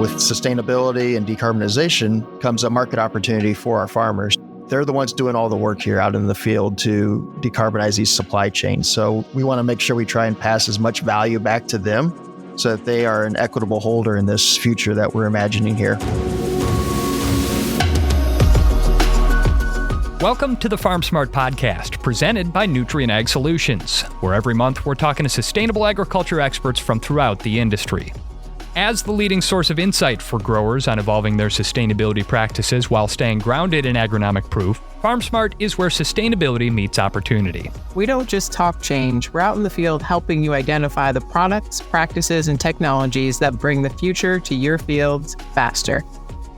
With sustainability and decarbonization comes a market opportunity for our farmers. They're the ones doing all the work here out in the field to decarbonize these supply chains. So we want to make sure we try and pass as much value back to them so that they are an equitable holder in this future that we're imagining here. Welcome to the Farm Smart Podcast, presented by Nutrien Ag Solutions, where every month we're talking to sustainable agriculture experts from throughout the industry. As the leading source of insight for growers on evolving their sustainability practices while staying grounded in agronomic proof, Farm Smart is where sustainability meets opportunity. We don't just talk change, we're out in the field helping you identify the products, practices, and technologies that bring the future to your fields faster.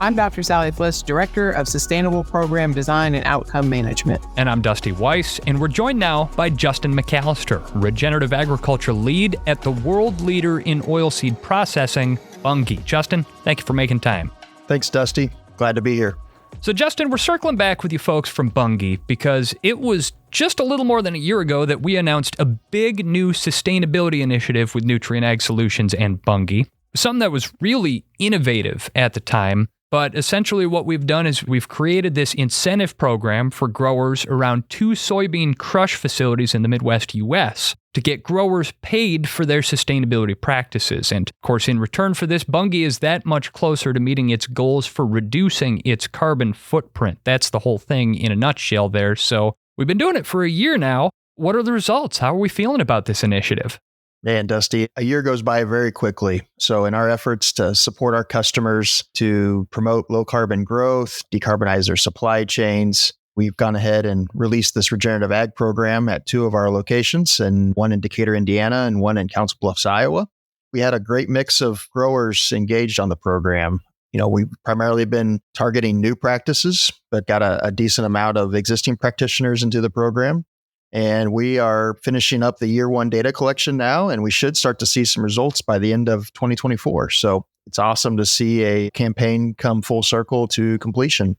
I'm Dr. Sally Fliss, Director of Sustainable Program Design and Outcome Management. And I'm Dusty Weiss, and we're joined now by Justin McAllister, Regenerative Agriculture Lead at the world leader in oilseed processing, Bunge. Justin, thank you for making time. Thanks, Dusty. Glad to be here. So Justin, we're circling back with you folks from Bunge because it was just a little more than a year ago that we announced a big new sustainability initiative with Nutrien Ag Solutions and Bunge, something that was really innovative at the time. But essentially what we've done is we've created this incentive program for growers around 2 soybean crush facilities in the Midwest U.S. to get growers paid for their sustainability practices. And of course, in return for this, Bunge is that much closer to meeting its goals for reducing its carbon footprint. That's the whole thing in a nutshell there. So we've been doing it for a year now. What are the results? How are we feeling about this initiative? Man, Dusty, a year goes by very quickly. So in our efforts to support our customers to promote low carbon growth, decarbonize their supply chains, we've gone ahead and released this regenerative ag program at 2 of our locations, and one in Decatur, Indiana, and one in Council Bluffs, Iowa. We had a great mix of growers engaged on the program. We've primarily been targeting new practices, but got a decent amount of existing practitioners into the program. And we are finishing up the year 1 data collection now, and we should start to see some results by the end of 2024. So it's awesome to see a campaign come full circle to completion.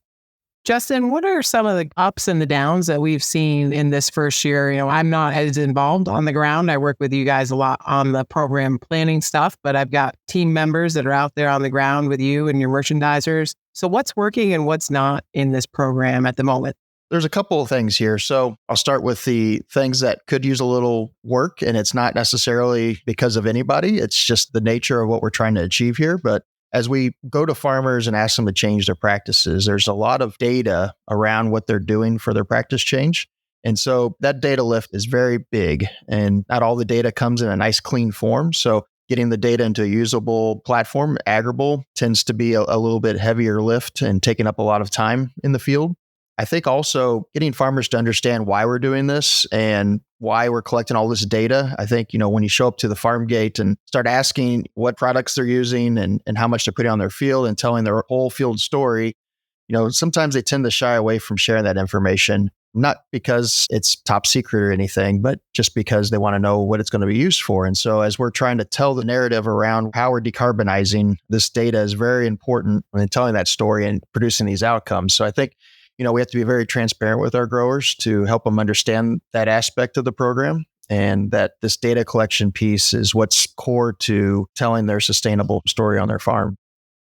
Justin, what are some of the ups and the downs that we've seen in this first year? I'm not as involved on the ground. I work with you guys a lot on the program planning stuff, but I've got team members that are out there on the ground with you and your merchandisers. So what's working and what's not in this program at the moment? There's a couple of things here. So I'll start with the things that could use a little work, and it's not necessarily because of anybody. It's just the nature of what we're trying to achieve here. But as we go to farmers and ask them to change their practices, there's a lot of data around what they're doing for their practice change. And so that data lift is very big, and not all the data comes in a nice, clean form. So getting the data into a usable platform, Agrible, tends to be a little bit heavier lift and taking up a lot of time in the field. I think also getting farmers to understand why we're doing this and why we're collecting all this data. I think, when you show up to the farm gate and start asking what products they're using and how much they're putting on their field and telling their whole field story, sometimes they tend to shy away from sharing that information, not because it's top secret or anything, but just because they want to know what it's going to be used for. And so as we're trying to tell the narrative around how we're decarbonizing, this data is very important in telling that story and producing these outcomes. So I think we have to be very transparent with our growers to help them understand that aspect of the program, and that this data collection piece is what's core to telling their sustainable story on their farm.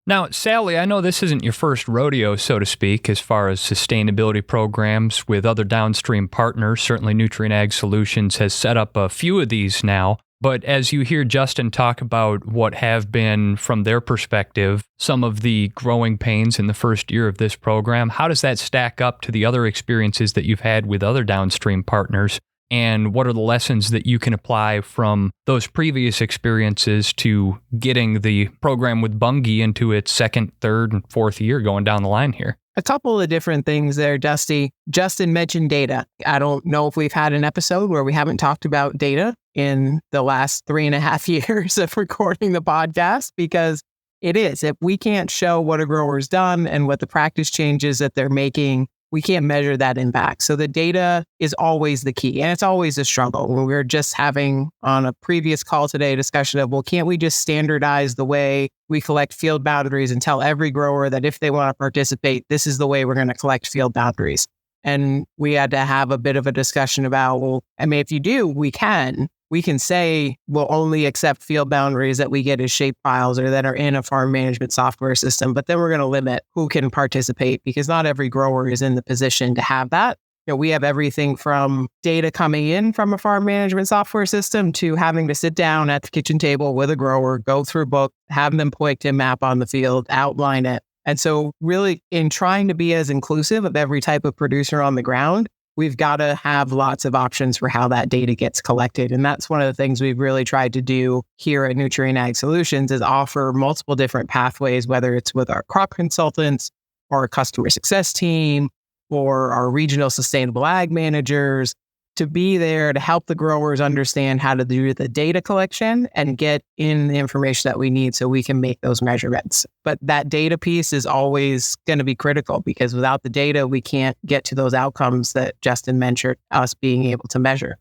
Now, Sally, I know this isn't your first rodeo, so to speak, as far as sustainability programs with other downstream partners. Certainly Nutrien Ag Solutions has set up a few of these now. But as you hear Justin talk about what have been, from their perspective, some of the growing pains in the first year of this program, how does that stack up to the other experiences that you've had with other downstream partners? And what are the lessons that you can apply from those previous experiences to getting the program with Bunge into its 2nd, 3rd, and 4th year going down the line here? A couple of different things there, Dusty. Justin mentioned data. I don't know if we've had an episode where we haven't talked about data in the last 3.5 years of recording the podcast, because it is. If we can't show what a grower's done and what the practice changes that they're making, we can't measure that impact. So the data is always the key, and it's always a struggle. We were just having on a previous call today a discussion of, well, can't we just standardize the way we collect field boundaries and tell every grower that if they want to participate, this is the way we're going to collect field boundaries? And we had to have a bit of a discussion about, well, if you do, we we can say we'll only accept field boundaries that we get as shape files or that are in a farm management software system, but then we're going to limit who can participate because not every grower is in the position to have that. We have everything from data coming in from a farm management software system to having to sit down at the kitchen table with a grower, go through a book, have them point a map on the field, outline it. And so really in trying to be as inclusive of every type of producer on the ground, we've got to have lots of options for how that data gets collected. And that's one of the things we've really tried to do here at Nutrien Ag Solutions is offer multiple different pathways, whether it's with our crop consultants or our customer success team or our regional sustainable ag managers, to be there to help the growers understand how to do the data collection and get in the information that we need so we can make those measurements. But that data piece is always going to be critical because without the data, we can't get to those outcomes that Justin mentioned, us being able to measure.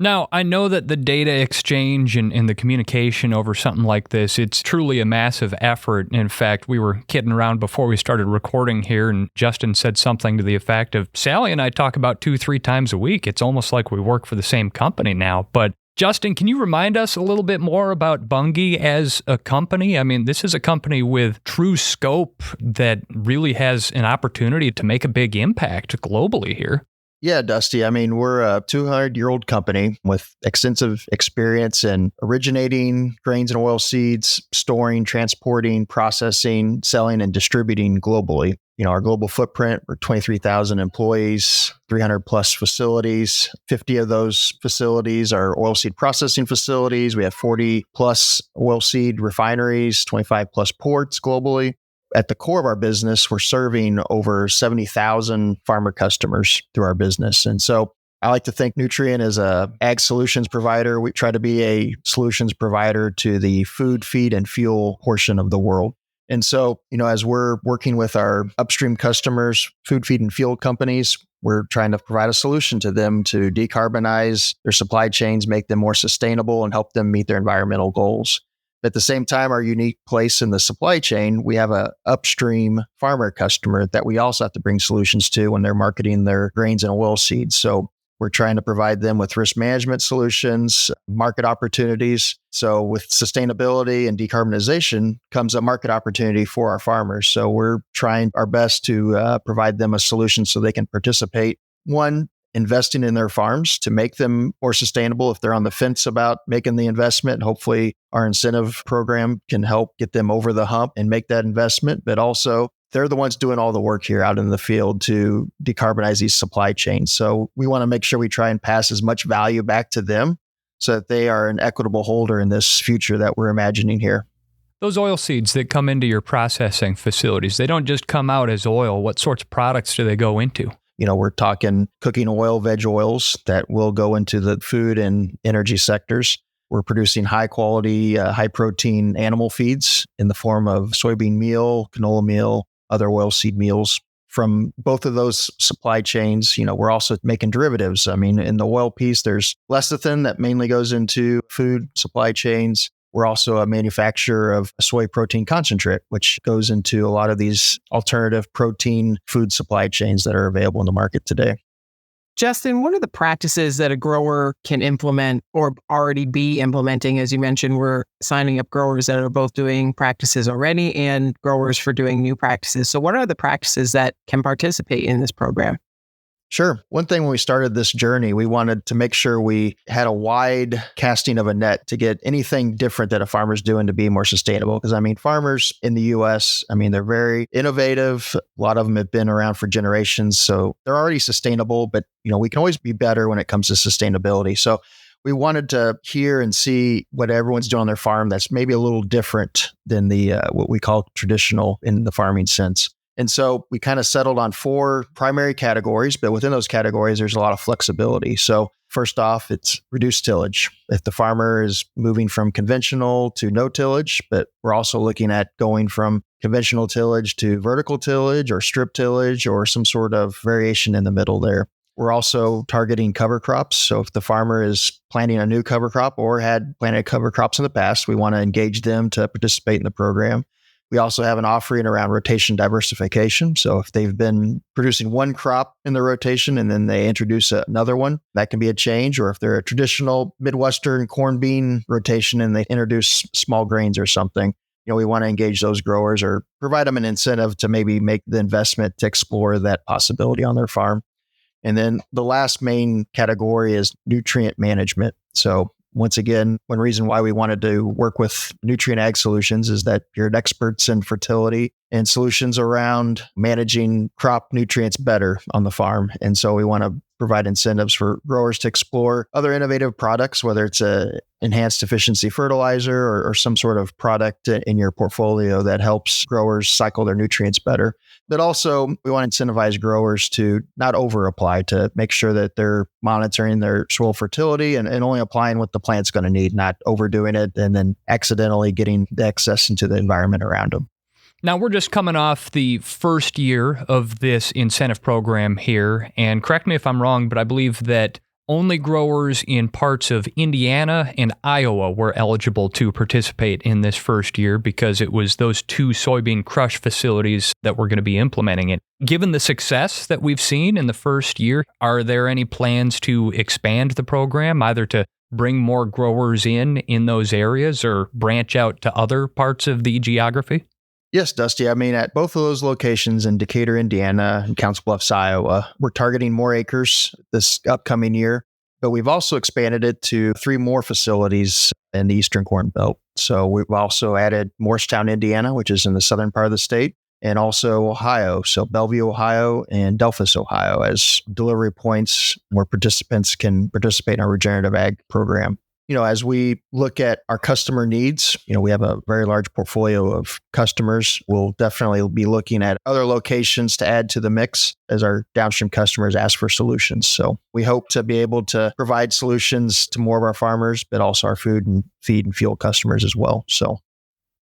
Now, I know that the data exchange and the communication over something like this, it's truly a massive effort. In fact, we were kidding around before we started recording here, and Justin said something to the effect of, Sally and I talk about 2-3 times a week. It's almost like we work for the same company now. But Justin, can you remind us a little bit more about Bunge as a company? I mean, this is a company with true scope that really has an opportunity to make a big impact globally here. Yeah, Dusty. I mean, we're a 200-year-old company with extensive experience in originating grains and oil seeds, storing, transporting, processing, selling, and distributing globally. Our global footprint, we're 23,000 employees, 300 plus facilities. 50 of those facilities are oilseed processing facilities. We have 40 plus oilseed refineries, 25 plus ports globally. At the core of our business, we're serving over 70,000 farmer customers through our business. And so I like to think Nutrien is a ag solutions provider. We try to be a solutions provider to the food, feed, and fuel portion of the world. And so, as we're working with our upstream customers, food, feed, and fuel companies, we're trying to provide a solution to them to decarbonize their supply chains, make them more sustainable, and help them meet their environmental goals. At the same time, our unique place in the supply chain, we have a upstream farmer customer that we also have to bring solutions to when they're marketing their grains and oil seeds. So we're trying to provide them with risk management solutions, market opportunities. So with sustainability and decarbonization comes a market opportunity for our farmers. So we're trying our best to provide them a solution so they can participate. One, investing in their farms to make them more sustainable if they're on the fence about making the investment. Hopefully our incentive program can help get them over the hump and make that investment. But also they're the ones doing all the work here out in the field to decarbonize these supply chains. So we want to make sure we try and pass as much value back to them so that they are an equitable holder in this future that we're imagining here. Those oil seeds that come into your processing facilities, they don't just come out as oil. What sorts of products do they go into? We're talking cooking oil, veg oils that will go into the food and energy sectors. We're producing high quality, high protein animal feeds in the form of soybean meal, canola meal, other oilseed meals. From both of those supply chains, we're also making derivatives. I mean, in the oil piece, there's lecithin that mainly goes into food supply chains. We're also a manufacturer of soy protein concentrate, which goes into a lot of these alternative protein food supply chains that are available in the market today. Justin, what are the practices that a grower can implement or already be implementing? As you mentioned, we're signing up growers that are both doing practices already and growers for doing new practices. So what are the practices that can participate in this program? Sure. One thing when we started this journey, we wanted to make sure we had a wide casting of a net to get anything different that a farmer's doing to be more sustainable. Because farmers in the US, they're very innovative. A lot of them have been around for generations. So they're already sustainable, but we can always be better when it comes to sustainability. So we wanted to hear and see what everyone's doing on their farm that's maybe a little different than the what we call traditional in the farming sense. And so we kind of settled on 4 primary categories, but within those categories, there's a lot of flexibility. So first off, it's reduced tillage. If the farmer is moving from conventional to no tillage, but we're also looking at going from conventional tillage to vertical tillage or strip tillage or some sort of variation in the middle there. We're also targeting cover crops. So if the farmer is planting a new cover crop or had planted cover crops in the past, we want to engage them to participate in the program. We also have an offering around rotation diversification. So if they've been producing one crop in the rotation and then they introduce another one, that can be a change. Or if they're a traditional Midwestern corn bean rotation and they introduce small grains or something, we want to engage those growers or provide them an incentive to maybe make the investment to explore that possibility on their farm. And then the last main category is nutrient management. So once again, one reason why we wanted to work with Nutrien Ag Solutions is that you're experts in fertility and solutions around managing crop nutrients better on the farm. And so we want to provide incentives for growers to explore other innovative products, whether it's a enhanced efficiency fertilizer or some sort of product in your portfolio that helps growers cycle their nutrients better. But also, we want to incentivize growers to not over-apply, to make sure that they're monitoring their soil fertility and only applying what the plant's going to need, not overdoing it and then accidentally getting the excess into the environment around them. Now, we're just coming off the first year of this incentive program here, and correct me if I'm wrong, but I believe that only growers in parts of Indiana and Iowa were eligible to participate in this first year because it was those two soybean crush facilities that were going to be implementing it. Given the success that we've seen in the first year, are there any plans to expand the program, either to bring more growers in those areas or branch out to other parts of the geography? Yes, Dusty. I mean, at both of those locations in Decatur, Indiana, and Council Bluffs, Iowa, we're targeting more acres this upcoming year, but we've also expanded it to 3 more facilities in the Eastern Corn Belt. So we've also added Morristown, Indiana, which is in the southern part of the state, and also Ohio. So Bellevue, Ohio, and Delphus, Ohio, as delivery points where participants can participate in our regenerative ag program. As we look at our customer needs, we have a very large portfolio of customers. We'll definitely be looking at other locations to add to the mix as our downstream customers ask for solutions. So we hope to be able to provide solutions to more of our farmers, but also our food and feed and fuel customers as well. So,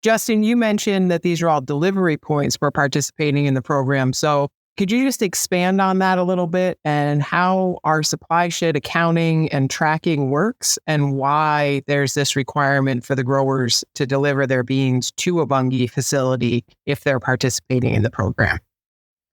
Justin, you mentioned that these are all delivery points for participating in the program. So could you just expand on that a little bit and how our supply shed accounting and tracking works and why there's this requirement for the growers to deliver their beans to a Bunge facility if they're participating in the program?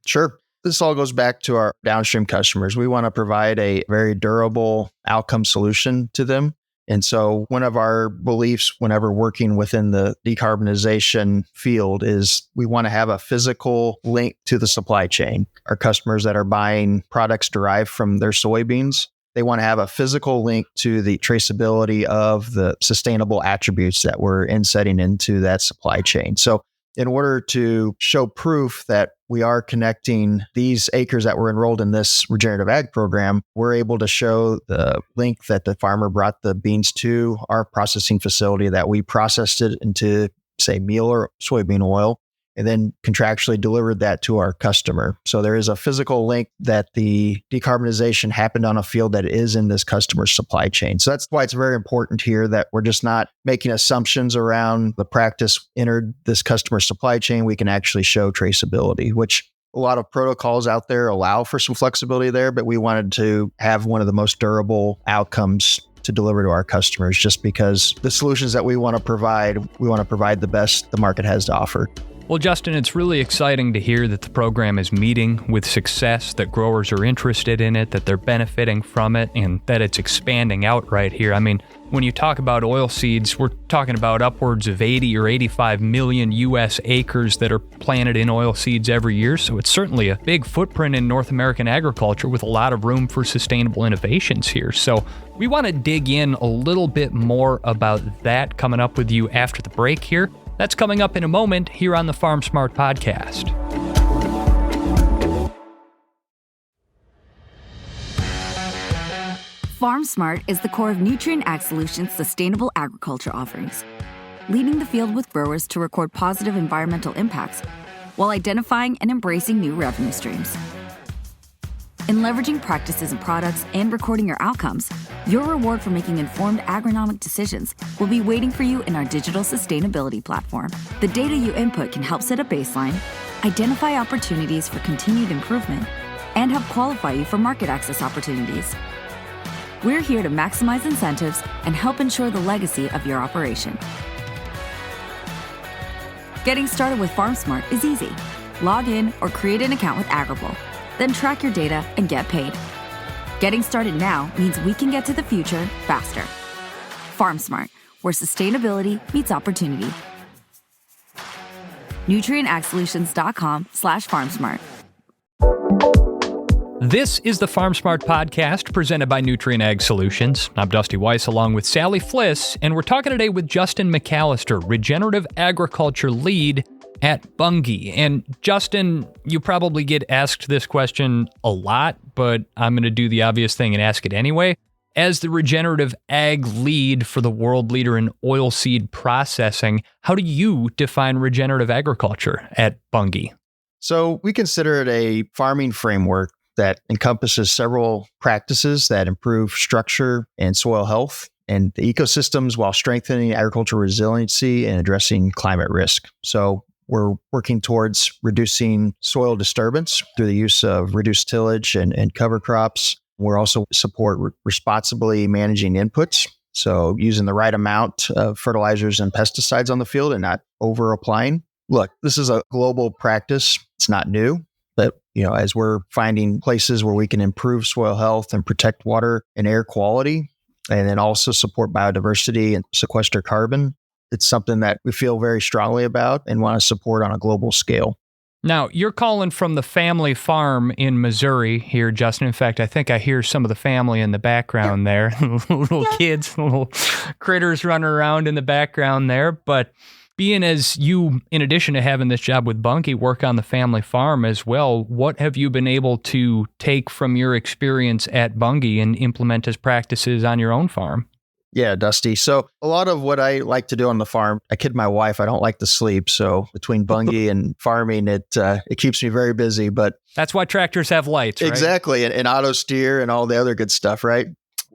Sure. This all goes back to our downstream customers. We want to provide a very durable outcome solution to them. And so one of our beliefs whenever working within the decarbonization field is we want to have a physical link to the supply chain. Our customers that are buying products derived from their soybeans, they want to have a physical link to the traceability of the sustainable attributes that we're insetting into that supply chain. So in order to show proof that we are connecting these acres that were enrolled in this regenerative ag program, we're able to show the link that the farmer brought the beans to our processing facility, that we processed it into, say, meal or soybean oil, and then contractually delivered that to our customer. So there is a physical link that the decarbonization happened on a field that is in this customer's supply chain. So that's why it's very important here that we're just not making assumptions around the practice entered this customer supply chain. We can actually show traceability, which a lot of protocols out there allow for some flexibility there, but we wanted to have one of the most durable outcomes to deliver to our customers, just because the solutions that we want to provide the best the market has to offer. Well, Justin, it's really exciting to hear that the program is meeting with success, that growers are interested in it, that they're benefiting from it, and that it's expanding out right here. I mean, when you talk about oilseeds, we're talking about upwards of 80 or 85 million U.S. acres that are planted in oilseeds every year. So it's certainly a big footprint in North American agriculture with a lot of room for sustainable innovations here. So we want to dig in a little bit more about that coming up with you after the break here. That's coming up in a moment here on the Farm Smart Podcast. Farm Smart is the core of Nutrien Ag Solutions' sustainable agriculture offerings, leading the field with growers to record positive environmental impacts while identifying and embracing new revenue streams. In leveraging practices and products and recording your outcomes, your reward for making informed agronomic decisions will be waiting for you in our digital sustainability platform. The data you input can help set a baseline, identify opportunities for continued improvement, and help qualify you for market access opportunities. We're here to maximize incentives and help ensure the legacy of your operation. Getting started with FarmSmart is easy. Log in or create an account with Agrible, then track your data and get paid. Getting started now means we can get to the future faster. FarmSmart, where sustainability meets opportunity. NutrientAgSolutions.com/FarmSmart. This is the FarmSmart podcast presented by Nutrien Ag Solutions. I'm Dusty Weiss along with Sally Fliss, and we're talking today with Justin McAllister, Regenerative Agriculture Lead at Bunge. And Justin, you probably get asked this question a lot, but I'm going to do the obvious thing and ask it anyway. As the Regenerative Ag Lead for the world leader in oilseed processing, how do you define regenerative agriculture at Bunge? So we consider it a farming framework that encompasses several practices that improve structure and soil health and the ecosystems while strengthening agricultural resiliency and addressing climate risk. So we're working towards reducing soil disturbance through the use of reduced tillage and cover crops. We're also support responsibly managing inputs. So using the right amount of fertilizers and pesticides on the field and not over applying. Look, this is a global practice. It's not new. But, as we're finding places where we can improve soil health and protect water and air quality, and then also support biodiversity and sequester carbon, it's something that we feel very strongly about and want to support on a global scale. Now, you're calling from the family farm in Missouri here, Justin. In fact, I think I hear some of the family in the background there. Little kids, little critters running around in the background there. But being as you, in addition to having this job with Bunge, work on the family farm as well, what have you been able to take from your experience at Bunge and implement as practices on your own farm? Yeah, Dusty. So a lot of what I like to do on the farm, I kid my wife, I don't like to sleep. So between Bunge and farming, it keeps me very busy. But that's why tractors have lights, right? Exactly. And auto steer and all the other good stuff, right?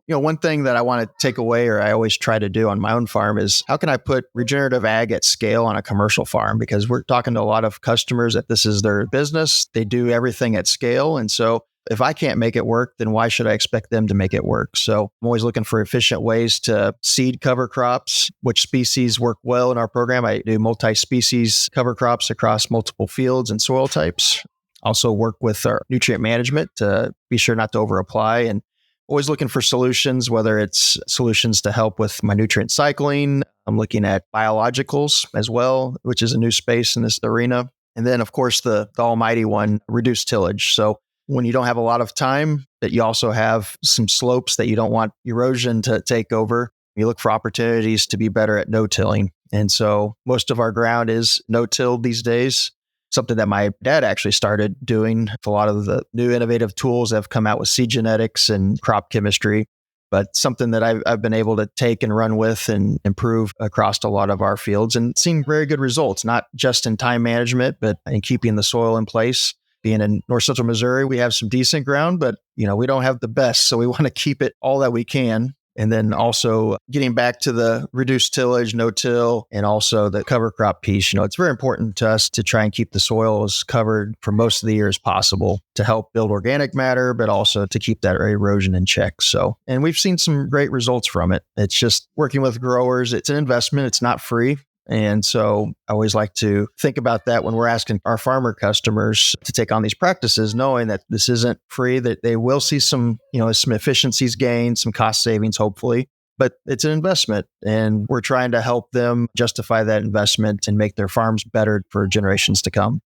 One thing that I want to take away, or I always try to do on my own farm, is how can I put regenerative ag at scale on a commercial farm? Because we're talking to a lot of customers that this is their business. They do everything at scale. And so if I can't make it work, then why should I expect them to make it work? So I'm always looking for efficient ways to seed cover crops, which species work well in our program. I do multi-species cover crops across multiple fields and soil types. Also work with our nutrient management to be sure not to over apply, and always looking for solutions, whether it's solutions to help with my nutrient cycling. I'm looking at biologicals as well, which is a new space in this arena. And then, of course, the almighty one, reduced tillage. So when you don't have a lot of time, that you also have some slopes that you don't want erosion to take over, you look for opportunities to be better at no-tilling. And so most of our ground is no-tilled these days. Something that my dad actually started doing. A lot of the new innovative tools that have come out with seed genetics and crop chemistry, but something that I've been able to take and run with and improve across a lot of our fields and seeing very good results, not just in time management, but in keeping the soil in place. Being in North Central Missouri, we have some decent ground, but we don't have the best. So we want to keep it all that we can. And then also getting back to the reduced tillage, no-till, and also the cover crop piece. It's very important to us to try and keep the soils covered for most of the year as possible to help build organic matter, but also to keep that erosion in check. So, and we've seen some great results from it. It's just working with growers. It's an investment. It's not free. And so I always like to think about that when we're asking our farmer customers to take on these practices, knowing that this isn't free, that they will see some efficiencies gained, some cost savings, hopefully, but it's an investment. And we're trying to help them justify that investment and make their farms better for generations to come.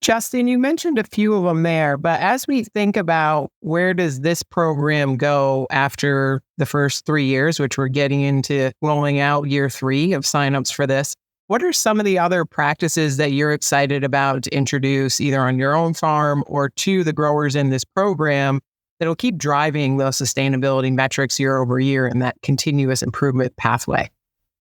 Justin, you mentioned a few of them there, but as we think about where does this program go after the first 3 years, which we're getting into rolling out year 3 of signups for this, what are some of the other practices that you're excited about to introduce either on your own farm or to the growers in this program that'll keep driving those sustainability metrics year over year in that continuous improvement pathway?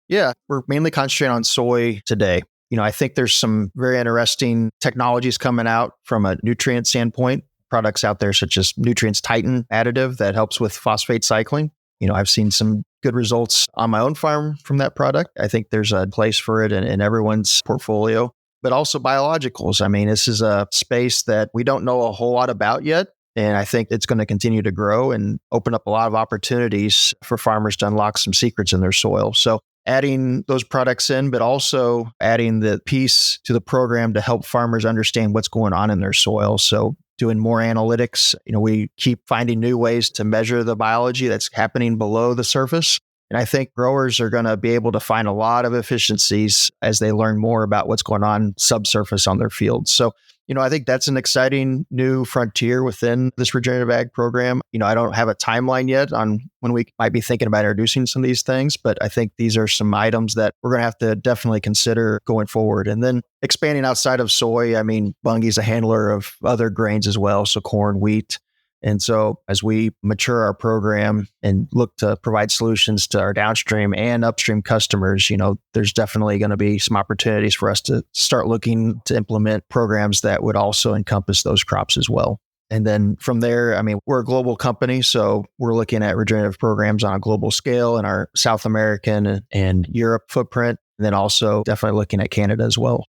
Yeah, we're mainly concentrating on soy today. I think there's some very interesting technologies coming out from a nutrient standpoint, products out there such as Nutrien's Titan additive that helps with phosphate cycling. I've seen some good results on my own farm from that product. I think there's a place for it in everyone's portfolio, but also biologicals. I mean, this is a space that we don't know a whole lot about yet. And I think it's going to continue to grow and open up a lot of opportunities for farmers to unlock some secrets in their soil. So adding those products in, but also adding the piece to the program to help farmers understand what's going on in their soil. So doing more analytics, we keep finding new ways to measure the biology that's happening below the surface. And I think growers are going to be able to find a lot of efficiencies as they learn more about what's going on subsurface on their fields. So, I think that's an exciting new frontier within this regenerative ag program. I don't have a timeline yet on when we might be thinking about introducing some of these things, but I think these are some items that we're going to have to definitely consider going forward. And then expanding outside of soy, Bunge's a handler of other grains as well, so corn, wheat. And so as we mature our program and look to provide solutions to our downstream and upstream customers, there's definitely going to be some opportunities for us to start looking to implement programs that would also encompass those crops as well. And then from there, we're a global company, so we're looking at regenerative programs on a global scale in our South American and Europe footprint, and then also definitely looking at Canada as well.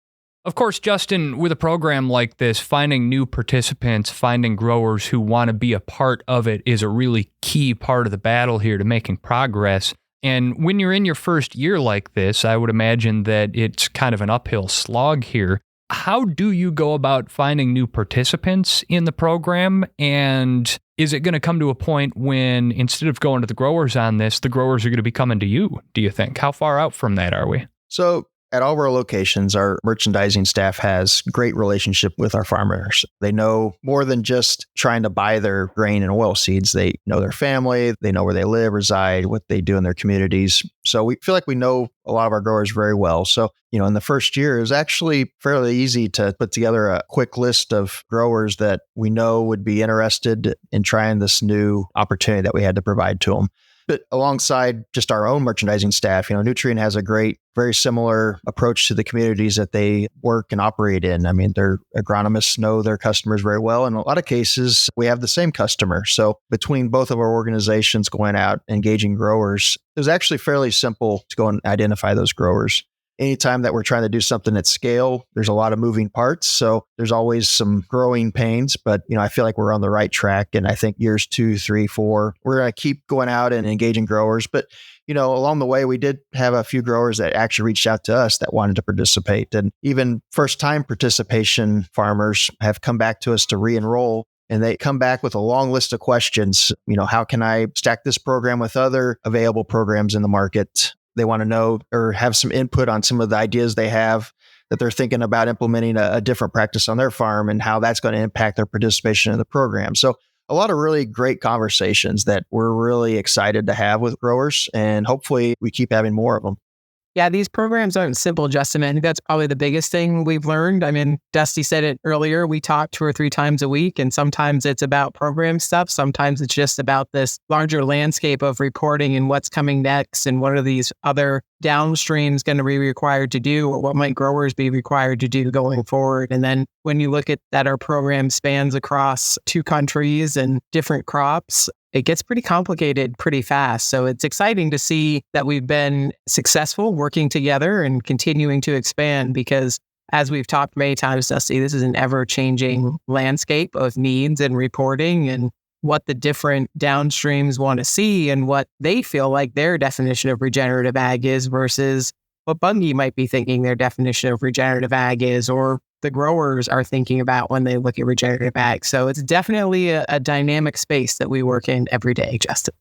Of course, Justin, with a program like this, finding new participants, finding growers who want to be a part of it is a really key part of the battle here to making progress. And when you're in your first year like this, I would imagine that it's kind of an uphill slog here. How do you go about finding new participants in the program? And is it going to come to a point when instead of going to the growers on this, the growers are going to be coming to you, do you think? How far out from that are we? So at all of our locations, our merchandising staff has great relationship with our farmers. They know more than just trying to buy their grain and oil seeds. They know their family, they know where they live, reside, what they do in their communities. So we feel like we know a lot of our growers very well. So, in the first year, it was actually fairly easy to put together a quick list of growers that we know would be interested in trying this new opportunity that we had to provide to them. But alongside just our own merchandising staff, Nutrien has a great, very similar approach to the communities that they work and operate in. Their agronomists know their customers very well. In a lot of cases, we have the same customer. So between both of our organizations going out, engaging growers, it was actually fairly simple to go and identify those growers. Anytime that we're trying to do something at scale, there's a lot of moving parts. So there's always some growing pains, but I feel like we're on the right track. And I think years 2, 3, 4, we're going to keep going out and engaging growers. But, along the way, we did have a few growers that actually reached out to us that wanted to participate. And even first-time participation farmers have come back to us to re-enroll. And they come back with a long list of questions. How can I stack this program with other available programs in the market? They want to know or have some input on some of the ideas they have that they're thinking about implementing a different practice on their farm and how that's going to impact their participation in the program. So a lot of really great conversations that we're really excited to have with growers, and hopefully we keep having more of them. Yeah, these programs aren't simple, Justin. I think that's probably the biggest thing we've learned. Dusty said it earlier. We talk 2 or 3 times a week, and sometimes it's about program stuff. Sometimes it's just about this larger landscape of reporting and what's coming next and what are these other downstreams going to be required to do, or what might growers be required to do going forward. And then when you look at that, our program spans across 2 countries and different crops, it gets pretty complicated pretty fast. So it's exciting to see that we've been successful working together and continuing to expand because, as we've talked many times, Dusty, this is an ever-changing landscape of needs and reporting and what the different downstreams want to see and what they feel like their definition of regenerative ag is versus what Bunge might be thinking their definition of regenerative ag is, or the growers are thinking about when they look at regenerative ag. So it's definitely a dynamic space that we work in every day, Justin.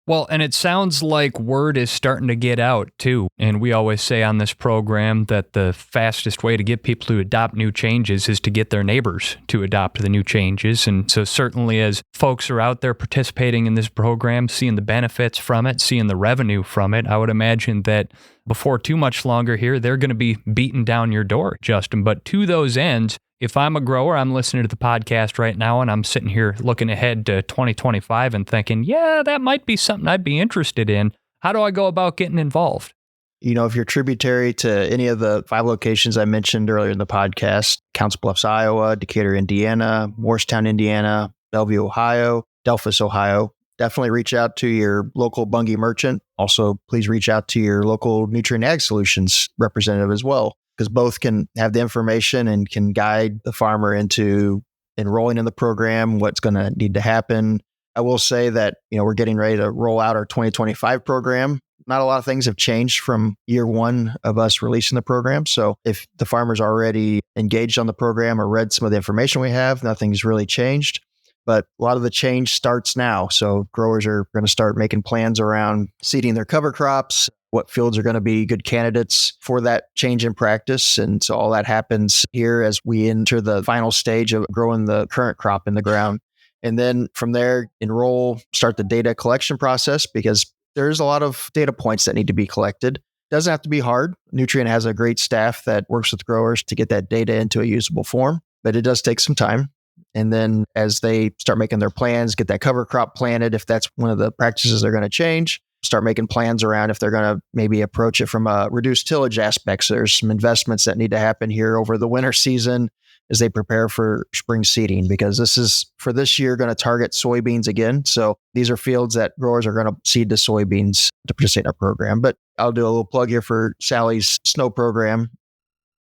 Well, and it sounds like word is starting to get out, too. And we always say on this program that the fastest way to get people to adopt new changes is to get their neighbors to adopt the new changes. And so certainly as folks are out there participating in this program, seeing the benefits from it, seeing the revenue from it, I would imagine that before too much longer here, they're going to be beating down your door, Justin. But to those ends, if I'm a grower, I'm listening to the podcast right now, and I'm sitting here looking ahead to 2025 and thinking, yeah, that might be something I'd be interested in. How do I go about getting involved? If you're tributary to any of the 5 locations I mentioned earlier in the podcast, Council Bluffs, Iowa, Decatur, Indiana, Morristown, Indiana, Bellevue, Ohio, Delphus, Ohio, definitely reach out to your local Bunge merchant. Also, please reach out to your local Nutrien Ag Solutions representative as well, because both can have the information and can guide the farmer into enrolling in the program, what's going to need to happen. I will say that, we're getting ready to roll out our 2025 program not a lot of things have changed from year one of us releasing the program. So if the farmer's already engaged on the program or read some of the information we have, nothing's really changed. But a lot of the change starts now. So growers are going to start making plans around seeding their cover crops, what fields are going to be good candidates for that change in practice. And so all that happens here as we enter the final stage of growing the current crop in the ground. And then from there, start the data collection process, because there's a lot of data points that need to be collected. Doesn't have to be hard. Nutrien has a great staff that works with growers to get that data into a usable form, but it does take some time. And then as they start making their plans, get that cover crop planted, if that's one of the practices they're going to change, start making plans around if they're going to maybe approach it from a reduced tillage aspect. So there's some investments that need to happen here over the winter season as they prepare for spring seeding, because this is for this year going to target soybeans again. So these are fields that growers are going to seed the soybeans to participate in our program. But I'll do a little plug here for Sally's snow program.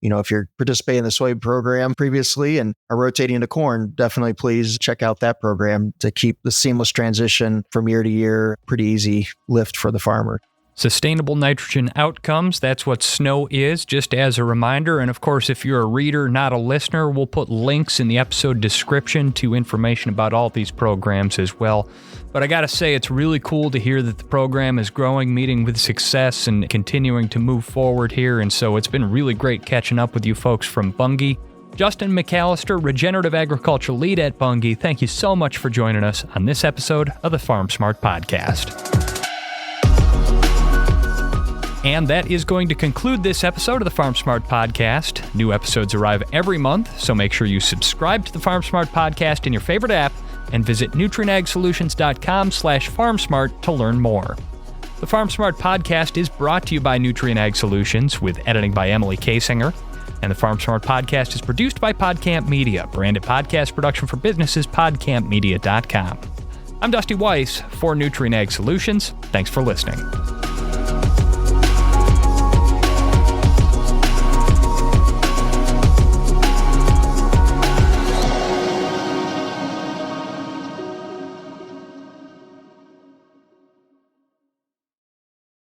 If you're participating in the soy program previously and are rotating into corn, definitely please check out that program to keep the seamless transition from year to year pretty easy lift for the farmer. Sustainable nitrogen outcomes, that's what snow is, just as a reminder. And of course, if you're a reader, not a listener, we'll put links in the episode description to information about all these programs as well. But I gotta say, it's really cool to hear that the program is growing, meeting with success, and continuing to move forward here. And so it's been really great catching up with you folks from Bunge. Justin McAllister, Regenerative Agriculture Lead at Bunge, thank you so much for joining us on this episode of the Farm Smart Podcast. And that is going to conclude this episode of the Farm Smart Podcast. New episodes arrive every month, so make sure you subscribe to the Farm Smart Podcast in your favorite app and visit nutrienagsolutions.com/farmsmart to learn more. The Farm Smart Podcast is brought to you by Nutrien Ag Solutions with editing by Emily Kasinger. And the Farm Smart Podcast is produced by PodCamp Media, branded podcast production for businesses, podcampmedia.com. I'm Dusty Weiss for Nutrien Ag Solutions. Thanks for listening.